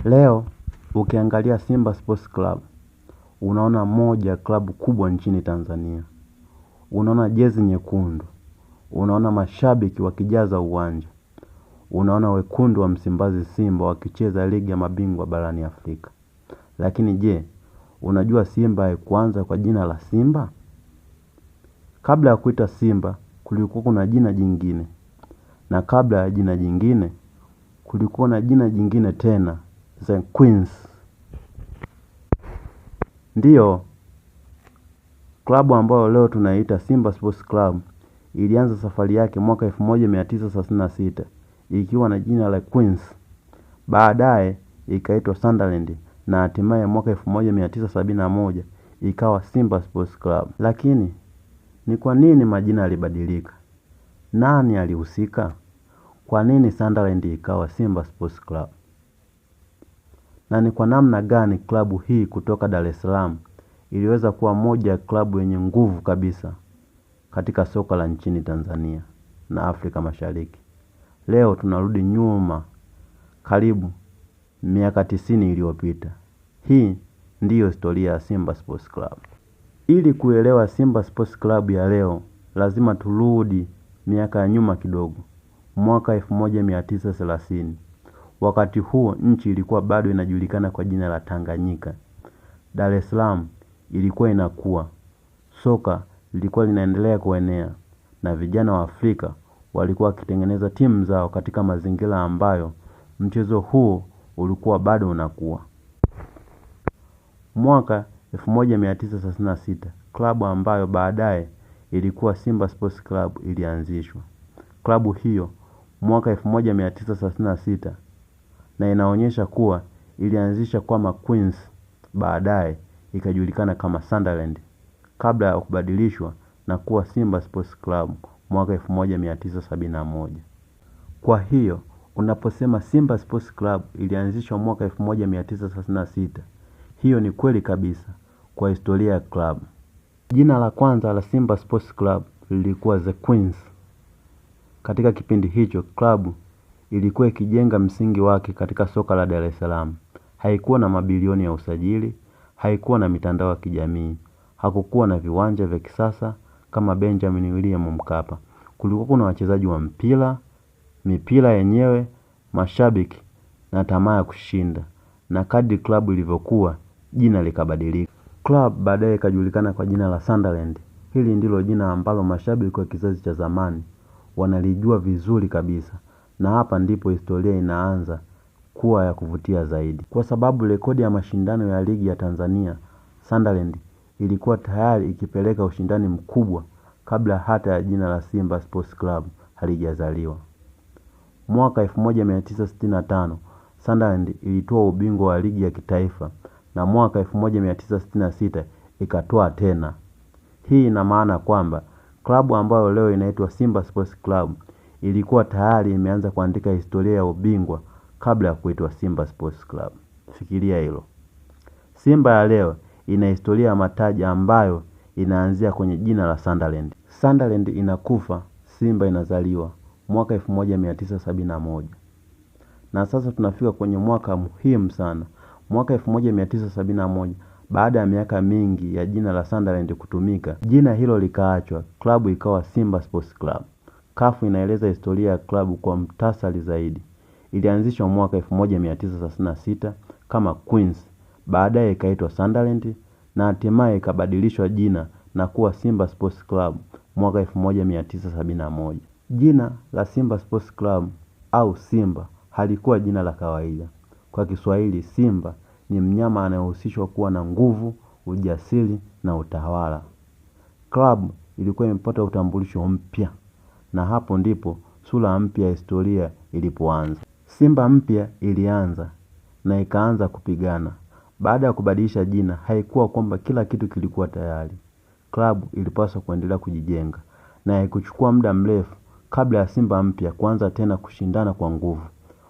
Leo ukiangalia Simba Sports Club, unaona moja klabu kubwa nchini Tanzania. Unaona jezi nyekundu, unaona mashabiki wakijaza uwanja, unaona wekundu wa Msimbazi Simba wakicheza ligi ya mabingwa barani Afrika. Lakini je, unajua Simba haikuanza kwa jina la Simba? Kabla ya kuita Simba kulikuwa kuna jina jingine, na kabla ya jina jingine kulikuwa na jina jingine tena, The Queens. Ndiyo, klabu ambayo leo tunaita Simba Sports Club ilianza safari yake mwaka 1936 ikiwa na jina la Queens. Baadaye ikaitwa Sunderland na hatimaye mwaka 1971 ikawa Simba Sports Club. Lakini ni kwa nini majina yalibadilika? Nani alihusika? Kwa nini Sunderland ikawa Simba Sports Club? Na ni kwa namna gani klabu hii kutoka Dar es Salaam iliweza kuwa moja ya klabu yenye nguvu kabisa katika soka la nchini Tanzania na Afrika Mashariki? Leo tunarudi nyuma karibu miaka 90 iliyopita. Hii ndiyo historia ya Simba Sports Club. Ili kuelewa Simba Sports Club ya leo, lazima turudi miaka ya nyuma kidogo. Mwaka 1930. Wakati huo nchi ilikuwa bado inajulikana kwa jina la Tanganyika. Dar es Salaam ilikuwa inakuwa. Soka lilikuwa linaendelea kuenea na vijana wa Afrika walikuwa wakitengeneza timu zao katika mazingira ambayo mchezo huo ulikuwa bado unakuwa. Mwaka 1936, klabu ambayo baadaye ilikuwa Simba Sports Club ilianzishwa. Klabu hiyo mwaka 1936 na inaonyesha kuwa ilianzisha kama Queens, baadaye ikajulikana kama Sunderland kabla ya kubadilishwa na kuwa Simba Sports Club mwaka 1971. Kwa hiyo unaposema Simba Sports Club ilianzishwa mwaka 1936, hiyo ni kweli kabisa kwa historia ya club. Jina la kwanza la Simba Sports Club lilikuwa The Queens. Katika kipindi hicho klabu ilikuwa ikijenga msingi wake katika soka la Dar es Salaam. Haikuwa na mabilioni ya usajili, haikuwa na mitandao ya kijamii, hakukuwa na viwanja vya kisasa kama Benjamin William Mkapa. Kulikuwa kuna wachezaji wa mpira, mipira yenyewe, mashabiki na tamaa ya kushinda. Na kadri klabu ilivyokuwa, jina likabadilika. Club baadaye ikajulikana kwa jina la Sunderland. Hili ndilo jina ambalo mashabiki wa kizazi cha zamani wanalijua vizuri kabisa. Na hapa ndipo historia inaanza kuwa ya kuvutia zaidi. Kwa sababu rekodi ya mashindano ya ligi ya Tanzania, Sunderland ilikuwa tayari ikipeleka ushindani mkubwa kabla hata ya jina la Simba Sports Club halijazaliwa. Mwaka 1965, Sunderland ilitoa ubingwa wa ligi ya kitaifa na mwaka 1966 ikatoa tena. Hii ina maana kwamba klabu ambayo leo inaitwa Simba Sports Club ilikuwa tayari imeanza kuandika historia ya ubingwa kabla ya kuitwa Simba Sports Club. Fikiria hilo. Simba ya leo ina historia ya mataji ambayo inaanzia kwenye jina la Sunderland. Sunderland inakufa, Simba inazaliwa mwaka 1971. Na sasa tunafika kwenye mwaka muhimu sana. Mwaka 1971, baada ya miaka mingi ya jina la Sunderland kutumika, jina hilo likaachwa, klabu ikawa Simba Sports Club. CAF inaeleza historia ya klabu kwa mtasari zaidi. Ilianzishwa mwaka 1936 kama Queens, baadaye ikaitwa Sunderland na hatimaye ikabadilishwa jina na kuwa Simba Sports Club mwaka 1971. Jina la Simba Sports Club au Simba halikuwa jina la kawaida. Kwa Kiswahili, Simba ni mnyama anayehusishwa kuwa na nguvu, ujasiri na utawala. Club ilikuwa imepata utambulisho mpya na hapo ndipo sura mpya ya historia ilipoanza. Simba mpya ilianza na ikaanza kupigana. Baada ya kubadilisha jina, haikuwa kwamba kila kitu kilikuwa tayari. Klabu ilipaswa kuendelea kujijenga na haikuchukua muda mrefu kabla ya Simba mpya kuanza tena kushindana kwa nguvu.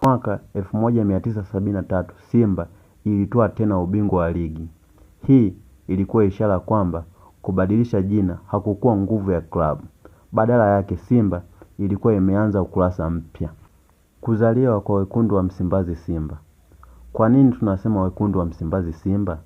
Mwaka 1973 Simba ilitoa tena ubingwa wa ligi. Hii ilikuwa ishara kwamba kubadilisha jina hakukuwa nguvu ya klabu. Badala yake Simba ilikuwa imeanza ukurasa mpya. Kuzaliwa kwa wekundu wa Msimbazi Simba. Kwa nini tunasema wekundu wa Msimbazi Simba?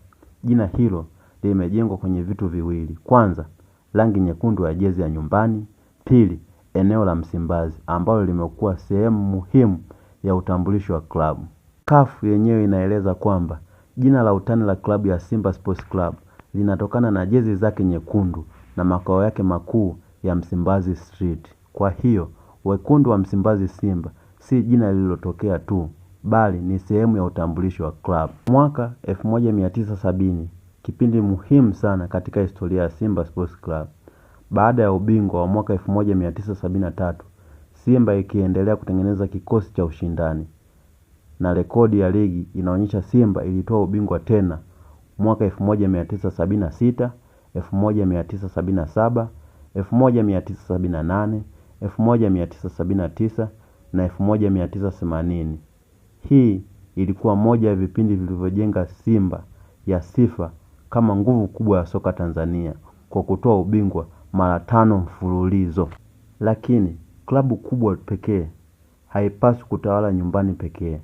Jina hilo limejengwa kwenye vitu viwili. Kwanza, rangi nyekundu ya jezi ya nyumbani. Pili, eneo la Msimbazi ambalo limekuwa sehemu muhimu ya utambulisho wa klabu. CAF yenyewe inaeleza kwamba jina la utani la klabu ya Simba Sports Club linatokana na jezi zake nyekundu na makao yake makuu ya Msimbazi Street. Kwa hiyo, wekundu wa Msimbazi Simba si jina lililotokea tu, bali ni sehemu ya utambulisho wa club. Mwaka 1970, kipindi muhimu sana katika historia ya Simba Sports Club. Baada ya ubingwa wa mwaka 1973, Simba ikiendelea kutengeneza kikosi cha ushindani. Na rekodi ya ligi inaonyesha Simba ilitoa ubingwa tena mwaka 1976, 1977, 1978, 1979 na 1980. Hii ilikuwa moja ya vipindi vilivyojenga Simba ya sifa kama nguvu kubwa ya soka Tanzania kwa kutoa ubingwa mara 5 mfululizo. Lakini klabu kubwa pekee haipaswi kutawala nyumbani pekee,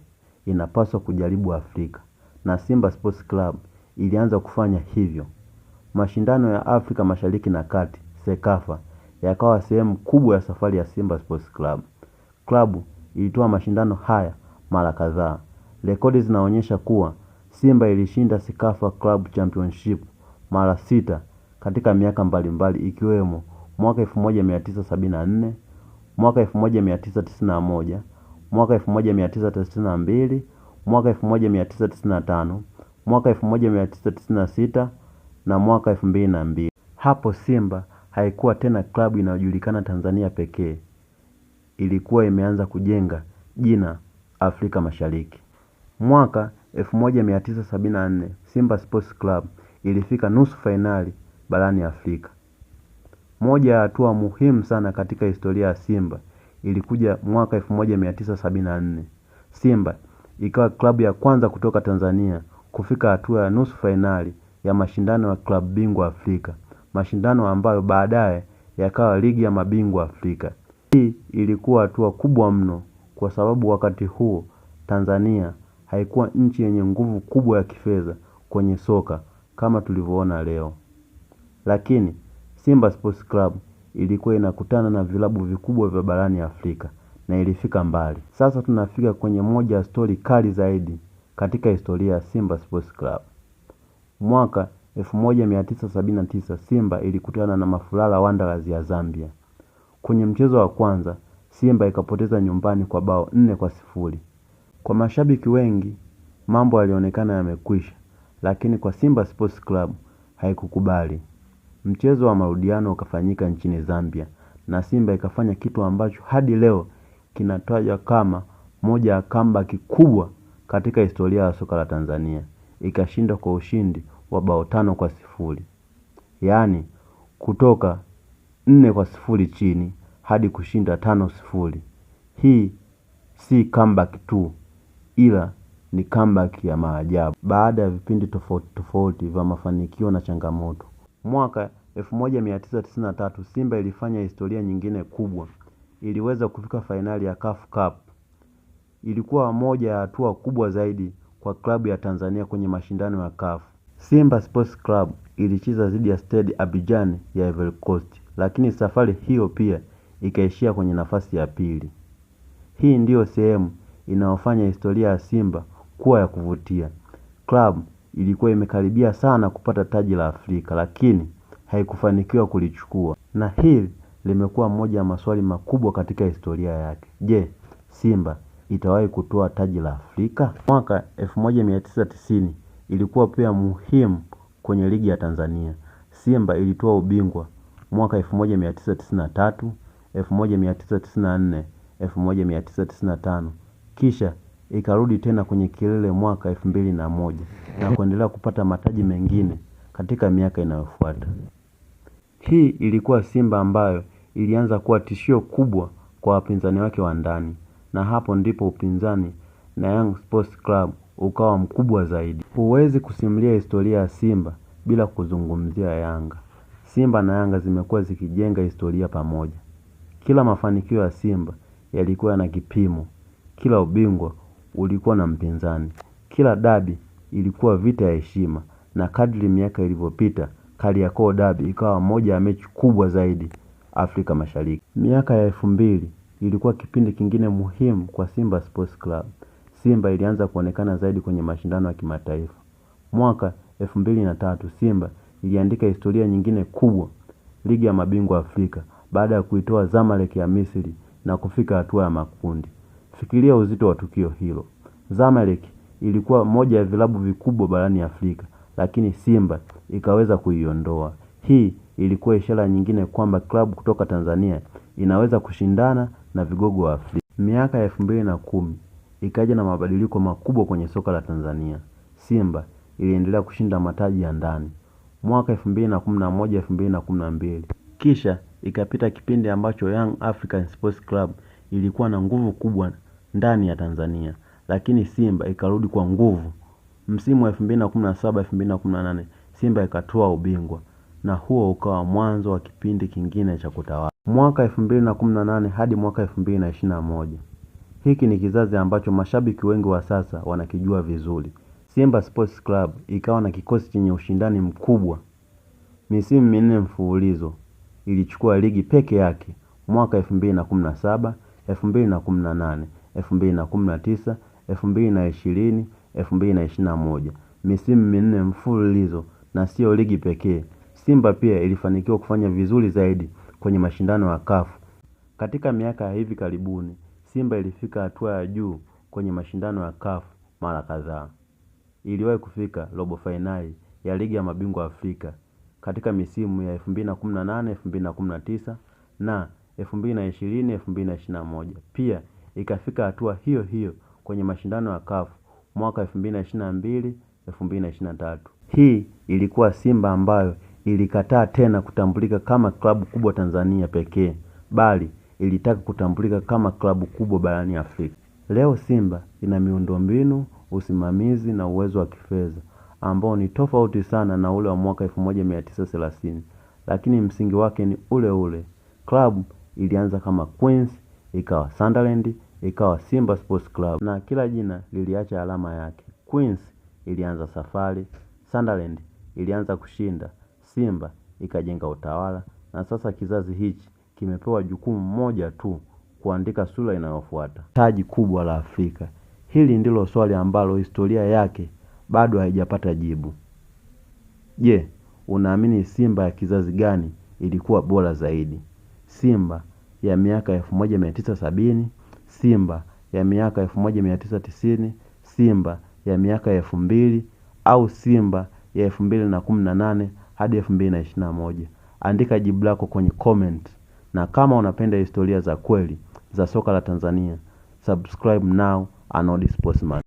inapaswa kujaribu Afrika, na Simba Sports Club ilianza kufanya hivyo. Mashindano ya Afrika Mashariki na Kati, Sekafa, yakawa sehemu kubwa ya safari ya Simba Sports Club. Klabu ilitoa mashindano haya mara kadhaa. Rekodi zinaonyesha kuwa Simba ilishinda Sekafa Club Championship mara 6 katika miaka mbalimbali, ikiwemo mwaka 1974, mwaka 1991, mwaka 1992, mwaka 1995, mwaka 1996 na mwaka 2002. Hapo Simba haikuwa tena klabu inayojulikana Tanzania pekee. Ilikuwa imeanza kujenga jina Afrika Mashariki. Mwaka 1974, Simba Sports Club ilifika nusu fainali barani Afrika. Moja ya hatua muhimu sana katika historia ya Simba ilikuja mwaka 1974. Simba ikawa klabu ya kwanza kutoka Tanzania kufika hatua ya nusu fainali ya mashindano ya klabu bingwa Afrika, mashindano ambayo baadaye yakawa ligi ya mabingwa Afrika. Hii ilikuwa hatua kubwa mno kwa sababu wakati huo Tanzania haikuwa nchi yenye nguvu kubwa ya kifedha kwenye soka kama tulivyoona leo. Lakini Simba Sports Club ilikuwa inakutana na vilabu vikubwa vya barani Afrika na ilifika mbali. Sasa tunafika kwenye moja ya stori kali zaidi katika historia ya Simba Sports Club. Mwaka 1979 Simba ilikutana na Mafulala Wanderers ya Zambia. Kwenye mchezo wa kwanza, Simba ikapoteza nyumbani kwa bao 4-0. Kwa mashabiki wengi, mambo yalionekana yamekwisha, lakini kwa Simba Sports Club haikukubali. Mchezo wa marudiano ukafanyika nchini Zambia na Simba ikafanya kitu ambacho hadi leo kinatajwa kama moja ya comeback kubwa katika historia ya soka la Tanzania. Ikashinda kwa ushindi wa bao 5-0. Yaani kutoka 4-0 chini hadi kushinda 5-0. Hii si comeback tu, ila ni comeback ya maajabu baada ya vipindi tofauti vya mafanikio na changamoto. Mwaka 1993 Simba ilifanya historia nyingine kubwa. Iliweza kufika fainali ya CAF Cup. Ilikuwa moja ya hatua kubwa zaidi kwa klabu ya Tanzania kwenye mashindano ya CAF. Simba Sports Club ilicheza dhidi ya Stade Abidjan ya Ivory Coast, lakini safari hiyo pia ikaishia kwenye nafasi ya pili. Hii ndiyo sehemu inayofanya historia ya Simba kuwa ya kuvutia. Club ilikuwa imekaribia sana kupata taji la Afrika, lakini haikufanikiwa kulichukua. Na hili limekuwa moja ya maswali makubwa katika historia yake. Je, Simba itawahi kutoa taji la Afrika? Mwaka 1990 ilikuwa pia muhimu kwenye ligi ya Tanzania. Simba ilitoa ubingwa mwaka 1993, 1994, 1995. Kisha ikarudi tena kwenye kilele mwaka 2001 na kuendelea kupata mataji mengine katika miaka inayofuata. Hii ilikuwa Simba ambayo ilianza kuwa tishio kubwa kwa wapinzani wake wa ndani, na hapo ndipo upinzani na Young Sports Club ukawa mkubwa zaidi. Huwezi kusimulia historia ya Simba bila kuzungumzia Yanga. Simba na Yanga zimekuwa zikijenga historia pamoja. Kila mafanikio ya Simba yalikuwa na kipimo. Kila ubingwa ulikuwa na mpinzani. Kila dabi ilikuwa vita ya heshima, na kadri miaka ilivyopita, Kariakoo Dabi ikawa moja ya mechi kubwa zaidi Afrika Mashariki. Miaka ya 2000 ilikuwa kipindi kingine muhimu kwa Simba Sports Club. Simba ilianza kuonekana zaidi kwenye mashindano ya kimataifa. Mwaka 2003 Simba iliandika historia nyingine kubwa, ligi ya mabingwa Afrika, baada ya kuitoa Zamalek ya Misri na kufika hatua ya makundi. Fikiria uzito wa tukio hilo. Zamalek ilikuwa moja ya vilabu vikubwa barani Afrika, lakini Simba ikaweza kuiondoa. Hii ilikuwa ishara nyingine kwamba klabu kutoka Tanzania inaweza kushindana na vigogo wa Afrika. Miaka ya 2010 ikaja na mabadiliko makubwa kwenye soka la Tanzania. Simba iliendelea kushinda mataji ya ndani. Mwaka 2011, 2012. Kisha ikapita kipindi ambacho Young African Sports Club ilikuwa na nguvu kubwa ndani ya Tanzania, lakini Simba ikarudi kwa nguvu. Msimu wa 2017, 2018 Simba ikatoa ubingwa, na huo ukawa mwanzo wa kipindi kingine cha kutawala. Mwaka 2018 hadi mwaka 2021. Hiki ni kizazi ambacho mashabiki wengi wa sasa wanakijua vizuri. Simba Sports Club ikawa na kikosi chenye ushindani mkubwa. Misimu 4 mfululizo ilichukua ligi peke yake. Mwaka 2017, 2018, 2019, 2020, 2021. Misimu 4 mfululizo, na sio ligi pekee. Simba pia ilifanikiwa kufanya vizuri zaidi kwenye mashindano ya CAF. Katika miaka ya hivi karibuni, Simba ilifika hatua ya juu kwenye mashindano ya CAF mara kadhaa. Iliwahi kufika robo finali ya ligi ya mabingwa Afrika katika misimu ya 2018, 2019 na 2020, 2021. Pia ikafika hatua hiyo hiyo kwenye mashindano ya CAF mwaka 2022, 2023. Hii ilikuwa Simba ambayo ilikataa tena kutambulika kama klabu kubwa Tanzania pekee, bali ilitaka kutambulika kama klabu kubwa barani Afrika. Leo Simba ina miundombinu, usimamizi na uwezo wa kifedha ambao ni tofauti sana na ule wa mwaka 1930, lakini msingi wake ni ule ule. Klabu ilianza kama Queens, ikawa Sunderland, ikawa Simba Sports Club, na kila jina liliacha alama yake. Queens ilianza safari, Sunderland ilianza kushinda, Simba ikajenga utawala, na sasa kizazi hichi kimepewa jukumu moja tu, kuandika sura inayofuata, taji kubwa la Afrika. Hili ndilo swali ambalo historia yake bado haijapata jibu. Je, unaamini Simba ya kizazi gani ilikuwa bora zaidi? Simba ya miaka 1970, Simba ya miaka 1990, Simba ya miaka 2000 au Simba ya 2018 hadi 2021? Andika jibu lako kwenye comment, na kama unapenda historia za kweli za soka la Tanzania, subscribe now Anodi Sportsman.